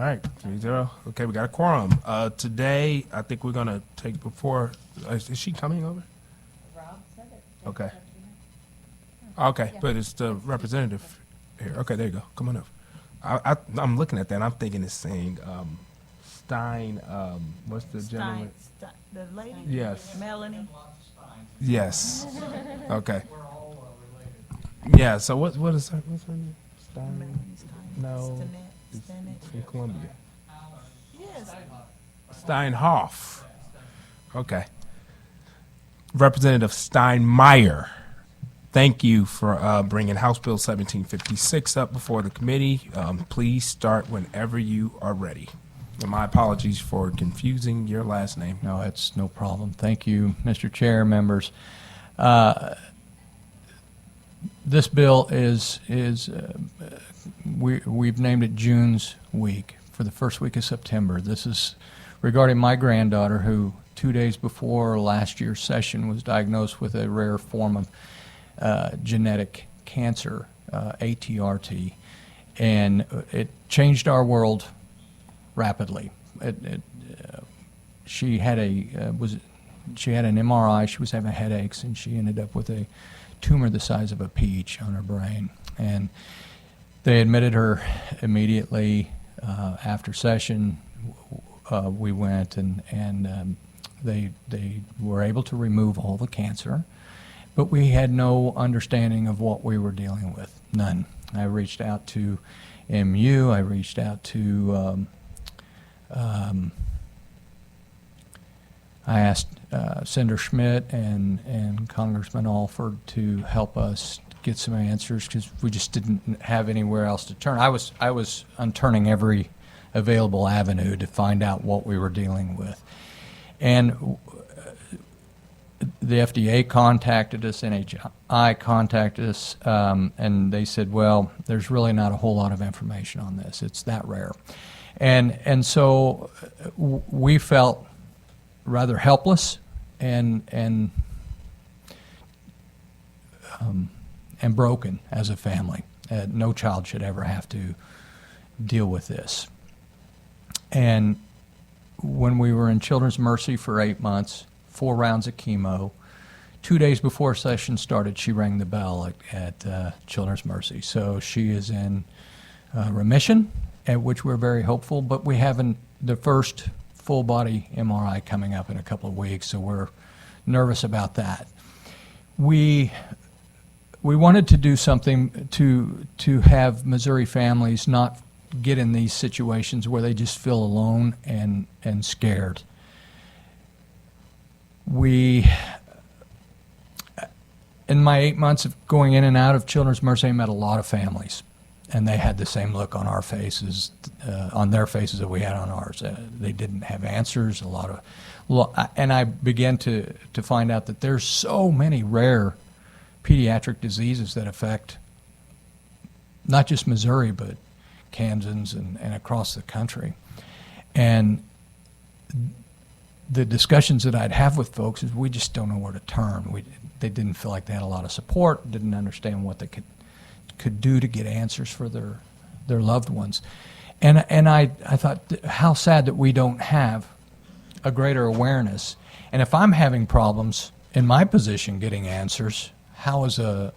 All right, 3-0. Okay, we got a quorum. Today, I think we're gonna take before, is she coming over? Rob said it. Okay. Okay, but it's the representative here. Okay, there you go. Come on up. I'm looking at that, I'm thinking it's saying, Stein, what's the gentleman? The lady? Yes. Melanie? Yes. Okay. Yeah, so what is her, what's her name? Stein? Melanie Stein. No. Stinnett. It's from Columbia. Yes. Steinhoff. Okay. Representative Steinmeyer, thank you for bringing House Bill 1756 up before the committee. Please start whenever you are ready. And my apologies for confusing your last name. No, it's no problem. Thank you, Mr. Chair, members. This bill we've named it June's Week for the first week of September. This is regarding my granddaughter who 2 days before last year's session was diagnosed with a rare form of genetic cancer, ATRT, and it changed our world rapidly. She had an MRI. She was having headaches, and she ended up with a tumor the size of a peach on her brain. And they admitted her immediately after session. We went and they were able to remove all the cancer, but we had no understanding of what we were dealing with. None. I reached out to MU. I reached out to I asked Senator Schmidt and Congressman Alford to help us get some answers because we just didn't have anywhere else to turn. I was turning every available avenue to find out what we were dealing with. And the FDA contacted us, NHI contacted us, and they said, well, there's really not a whole lot of information on this. It's that rare. And so we felt rather helpless and broken as a family. No child should ever have to deal with this. And when we were in Children's Mercy for 8 months, 4 rounds of chemo, 2 days before session started, she rang the bell at Children's Mercy. So she is in remission, at which we're very hopeful, but we have the first full-body MRI coming up in a couple of weeks, so we're nervous about that. We wanted to do something to have Missouri families not get in these situations where they just feel alone and scared. In my 8 months of going in and out of Children's Mercy, I met a lot of families, and they had the same look on our faces, on their faces that we had on ours. They didn't have answers. And I began to find out that there's so many rare pediatric diseases that affect not just Missouri, but Kansans and across the country. And the discussions that I'd have with folks is we just don't know where to turn. They didn't feel like they had a lot of support, didn't understand what they could do to get answers for their loved ones. And I thought, how sad that we don't have a greater awareness. And if I'm having problems in my position getting answers, how is the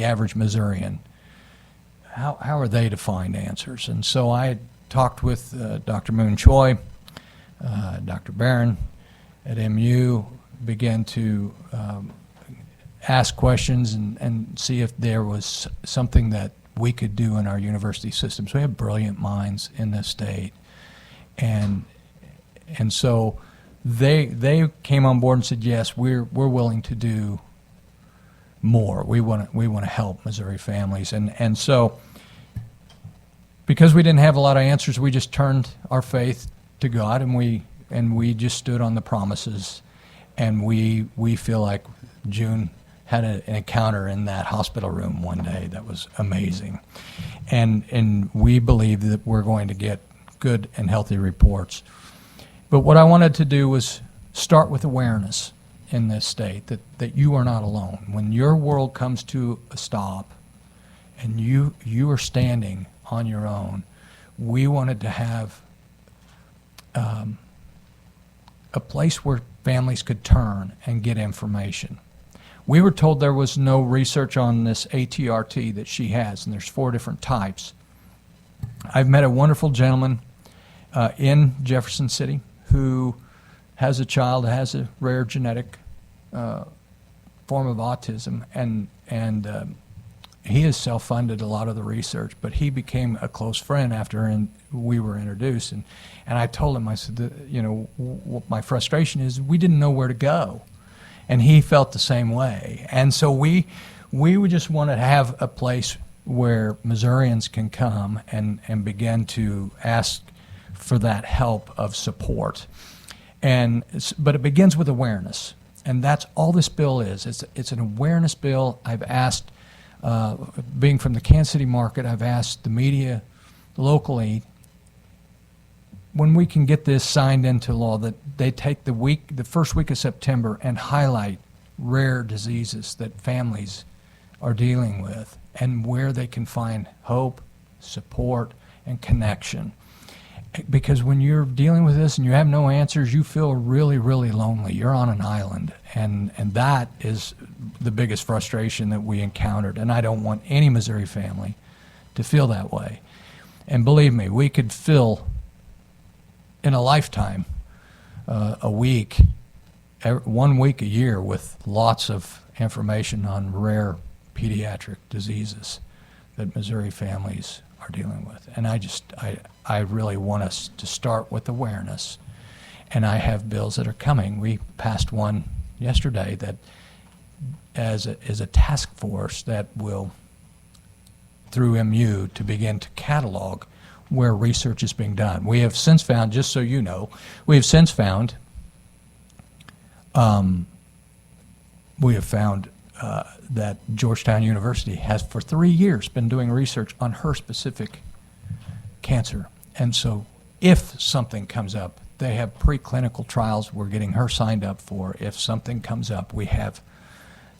average Missourian? How are they to find answers? And so I talked with Dr. Moon Choi, Dr. Barron at MU, began to ask questions and see if there was something that we could do in our university systems. We have brilliant minds in this state, and so they came on board and said, yes, we're willing to do more. We want to help Missouri families, and so because we didn't have a lot of answers, we just turned our faith to God, and we just stood on the promises, and we feel like June had an encounter in that hospital room one day that was amazing, and we believe that we're going to get good and healthy reports. But what I wanted to do was start with awareness in this state that you are not alone. When your world comes to a stop and you are standing on your own, we wanted to have a place where families could turn and get information. We were told there was no research on this ATRT that she has, and there's 4 different types. I've met a wonderful gentleman in Jefferson City who has a child that has a rare genetic form of autism, and he has self-funded a lot of the research, but he became a close friend after we were introduced. And I told him, I said, you know, what my frustration is we didn't know where to go. And he felt the same way. And so we would just want to have a place where Missourians can come and begin to ask for that help of support. But it begins with awareness. And that's all this bill is. It's an awareness bill. I've asked, being from the Kansas City market, I've asked the media locally, when we can get this signed into law, that they take the first week of September and highlight rare diseases that families are dealing with and where they can find hope, support, and connection. Because when you're dealing with this and you have no answers, you feel really, really lonely. You're on an island, and that is the biggest frustration that we encountered. And I don't want any Missouri family to feel that way. And believe me, we could fill in a lifetime a week, 1 week a year, with lots of information on rare pediatric diseases that Missouri families are dealing with. And I really want us to start with awareness. And I have bills that are coming. We passed one yesterday that is a task force that will, through MU, to begin to catalog where research is being done. We have since found, just so you know, that Georgetown University has for 3 years been doing research on her specific cancer. And so if something comes up, they have preclinical trials we're getting her signed up for. If something comes up, we have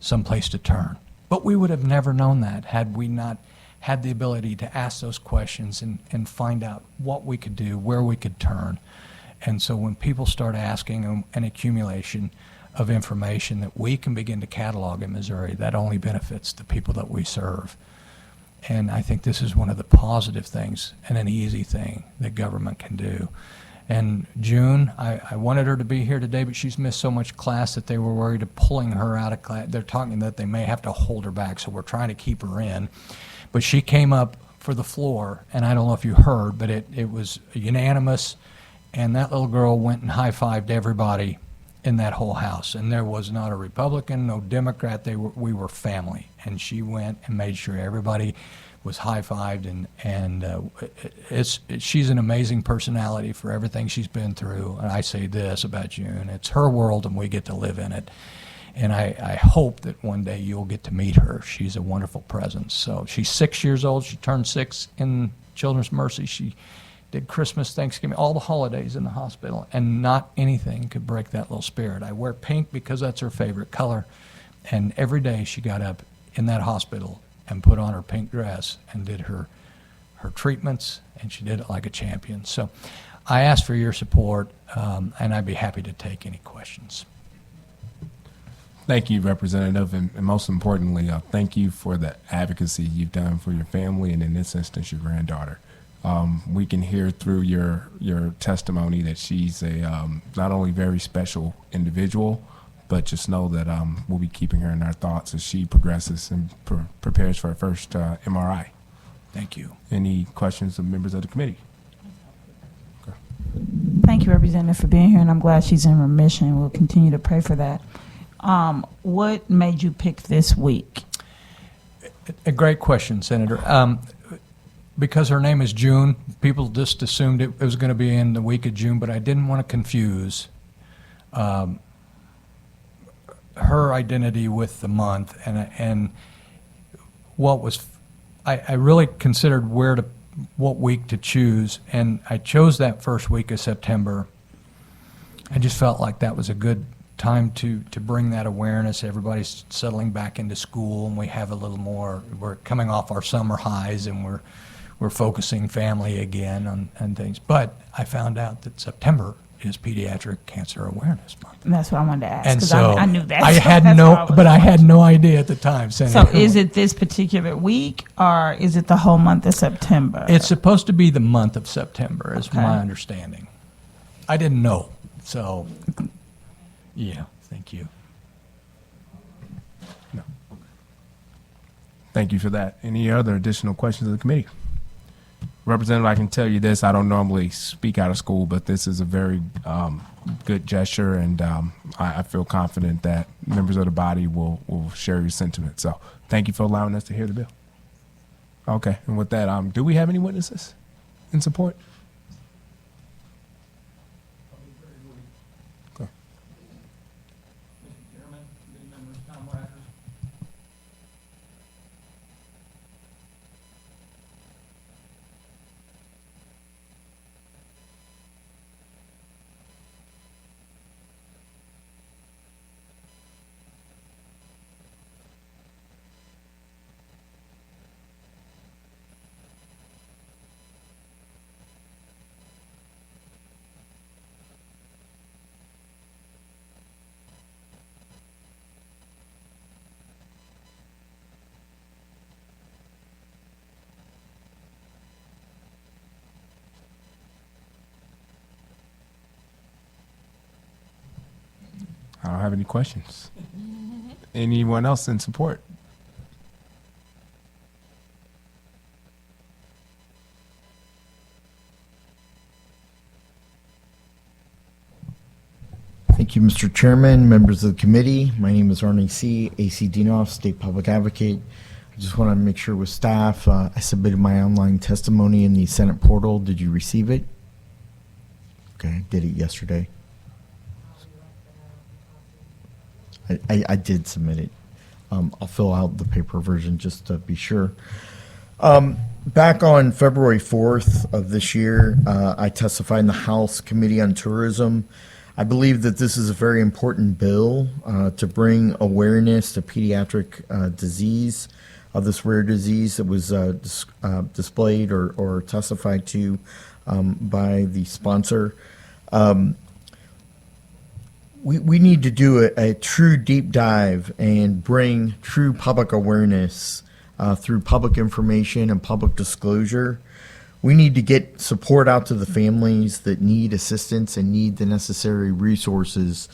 some place to turn. But we would have never known that had we not had the ability to ask those questions and find out what we could do, where we could turn. And so when people start asking, an accumulation of information that we can begin to catalog in Missouri, that only benefits the people that we serve. And I think this is one of the positive things and an easy thing that government can do. And June, I wanted her to be here today, but she's missed so much class that they were worried of pulling her out of class. They're talking that they may have to hold her back, so we're trying to keep her in. But she came up for the floor, and I don't know if you heard, but it was unanimous, and that little girl went and high-fived everybody in that whole house. And there was not a Republican, no Democrat. We were family. And she went and made sure everybody was high-fived, and she's an amazing personality for everything she's been through. And I say this about June, it's her world and we get to live in it. And I hope that one day you'll get to meet her. She's a wonderful presence. So she's 6 years old. She turned 6 in Children's Mercy. She did Christmas, Thanksgiving, all the holidays in the hospital, and not anything could break that little spirit. I wear pink because that's her favorite color, and every day she got up in that hospital and put on her pink dress and did her treatments, and she did it like a champion. So I ask for your support, and I'd be happy to take any questions. Thank you, Representative, and most importantly, thank you for the advocacy you've done for your family, and in this instance, your granddaughter. We can hear through your testimony that she's a not only very special individual, but just know that we'll be keeping her in our thoughts as she progresses and prepares for her first MRI. Thank you. Any questions of members of the committee? Okay. Thank you, Representative, for being here, and I'm glad she's in remission. We'll continue to pray for that. What made you pick this week? A great question, Senator. Because her name is June, people just assumed it was going to be in the week of June, but I didn't want to confuse her identity with the month. And what was, I really considered what week to choose, and I chose that first week of September. I just felt like that was a good time to bring that awareness. Everybody's settling back into school, and we have a little more, we're coming off our summer highs, and we're we're focusing family again on things. But I found out that September is Pediatric Cancer Awareness Month. And that's what I wanted to ask, And because so I knew that. I So had that's no, why was but I had wondering. no idea at the time. So Senator. is it this particular week, or is it the whole month of September? It's supposed to be the month of September, is Okay. my understanding. I didn't know, so, yeah, thank you. Thank you for that. Any other additional questions of the committee? Representative, I can tell you this, I don't normally speak out of school, but this is a very good gesture, and I feel confident that members of the body will share your sentiment. So thank you for allowing us to hear the bill. Okay, and with that, do we have any witnesses in support? Okay. I don't have any questions. Anyone else in support? Thank you, Mr. Chairman, members of the committee. My name is Arnie C., AC Dinoff, State Public Advocate. I just want to make sure with staff, I submitted my online testimony in the Senate portal. Did you receive it? Okay, I did it yesterday. I did submit it. I'll fill out the paper version just to be sure. Back on February 4th of this year, I testified in the House Committee on Tourism. I believe that this is a very important bill to bring awareness to pediatric disease, of this rare disease that was displayed or testified to by the sponsor. We need to do a true deep dive and bring true public awareness through public information and public disclosure. We need to get support out to the families that need assistance and need the necessary resources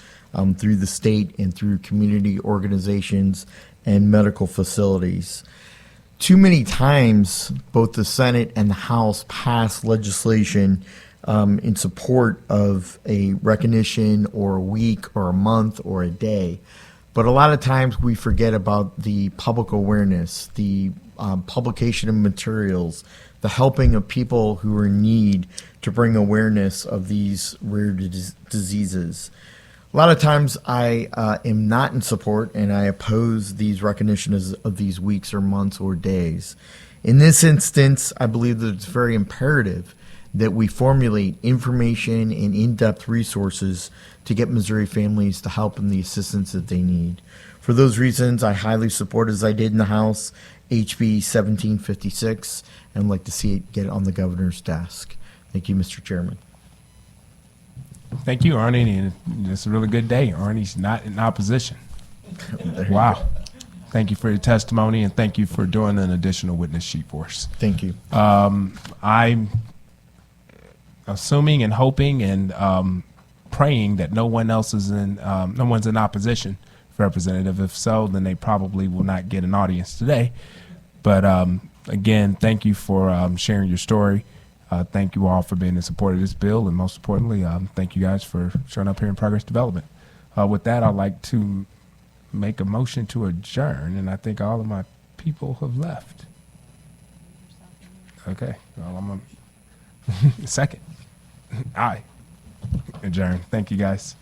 through the state and through community organizations and medical facilities. Too many times, both the Senate and the House pass legislation in support of a recognition or a week or a month or a day. But a lot of times we forget about the public awareness, the publication of materials, the helping of people who are in need to bring awareness of these rare diseases. A lot of times I am not in support and I oppose these recognitions of these weeks or months or days. In this instance, I believe that it's very imperative that we formulate information and in-depth resources to get Missouri families to help in the assistance that they need. For those reasons, I highly support, as I did in the House, HB 1756, and like to see it get on the governor's desk. Thank you, Mr. Chairman. Thank you, Arnie, and it's a really good day. Arnie's not in opposition. Wow. Thank you for your testimony, and thank you for doing an additional witness sheet for us. Thank you. I'm assuming and hoping and praying that no one's in opposition, Representative. If so, then they probably will not get an audience today. But again, thank you for sharing your story. Thank you all for being in support of this bill, and most importantly, thank you guys for showing up here in Progress Development. With that, I'd like to make a motion to adjourn, and I think all of my people have left. Okay, well, I'm a second. Aye. Adjourn. Thank you, guys.